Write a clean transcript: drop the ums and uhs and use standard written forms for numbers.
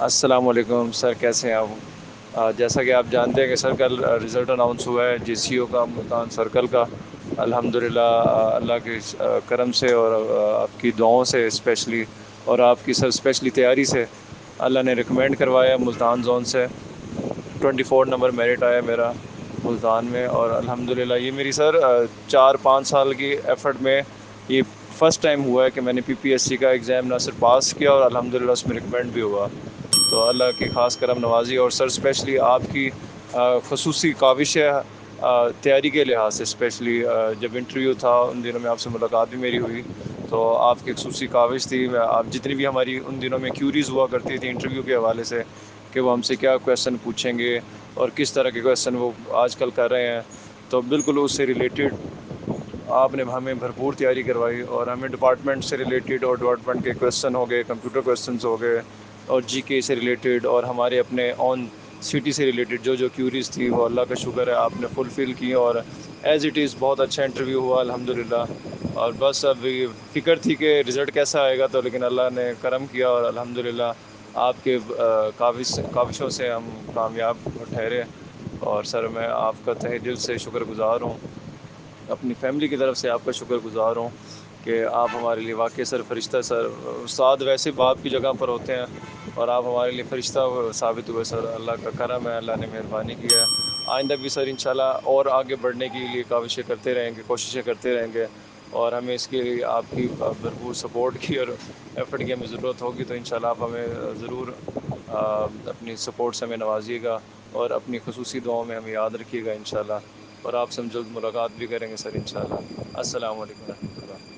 السلام علیکم سر، کیسے ہیں آپ؟ جیسا کہ آپ جانتے ہیں کہ سر کل رزلٹ اناؤنس ہوا ہے جی سی او کا، ملتان سرکل کا۔ الحمدللہ اللہ کے کرم سے اور آپ کی دعاؤں سے اسپیشلی، اور آپ کی سر اسپیشلی تیاری سے اللہ نے ریکمینڈ کروایا ملتان زون سے۔ 24 نمبر میرٹ آیا میرا ملتان میں، اور الحمدللہ یہ میری سر 4-5 سال کی ایفرٹ میں یہ فرسٹ ٹائم ہوا ہے کہ میں نے پی پی ایس سی کا ایگزام نہ صرف پاس کیا اور الحمدللہ اس میں ریکمینڈ بھی ہوا۔ تو اللہ کی خاص کرم نوازی، اور سر اسپیشلی آپ کی خصوصی کاوش ہے تیاری کے لحاظ سے، اسپیشلی جب انٹرویو تھا ان دنوں میں آپ سے ملاقات بھی میری ہوئی، تو آپ کی خصوصی کاوش تھی۔ آپ جتنی بھی ہماری ان دنوں میں کیوریز ہوا کرتی تھی انٹرویو کے حوالے سے کہ وہ ہم سے کیا کویشچن پوچھیں گے اور کس طرح کے کویشچن وہ آج کل کر رہے ہیں، تو بالکل اس سے ریلیٹڈ آپ نے ہمیں بھرپور تیاری کروائی، اور ہمیں ڈپارٹمنٹ سے ریلیٹڈ اور ڈپارٹمنٹ کے کویشچن ہو گئے، کمپیوٹر کویشچنز ہو گئے، اور جی کے سے ریلیٹڈ، اور ہمارے اپنے آن سٹی سے ریلیٹڈ جو کیوریز تھی وہ اللہ کا شکر ہے آپ نے فلفل کی، اور ایز اٹ از بہت اچھا انٹرویو ہوا الحمدللہ۔ اور بس اب یہ فکر تھی کہ رزلٹ کیسا آئے گا، تو لیکن اللہ نے کرم کیا اور الحمدللہ آپ کے کاوشوں سے ہم کامیاب ٹھہرے۔ اور سر میں آپ کا تہہ دل سے شکر گزار ہوں، اپنی فیملی کی طرف سے آپ کا شکر گزار ہوں کہ آپ ہمارے لیے واقعی سر فرشتہ، سر استاد ویسے باپ کی جگہ پر ہوتے ہیں اور آپ ہمارے لیے فرشتہ ثابت ہوئے سر۔ اللہ کا کرم ہے، اللہ نے مہربانی کی ہے۔ آئندہ بھی سر انشاءاللہ اور آگے بڑھنے کے لیے کاوشیں کرتے رہیں گے، کوششیں کرتے رہیں گے، اور ہمیں اس کے لیے آپ کی بھرپور سپورٹ کی اور ایفرٹ کی ہمیں ضرورت ہوگی، تو انشاءاللہ آپ ہمیں ضرور اپنی سپورٹ سے ہمیں نوازیے گا، اور اپنی خصوصی دعاؤں میں ہمیں یاد رکھیے گا انشاءاللہ، اور آپ سے ہم جلد ملاقات بھی کریں گے سر انشاءاللہ۔ السلام علیکم ورحمۃ اللہ۔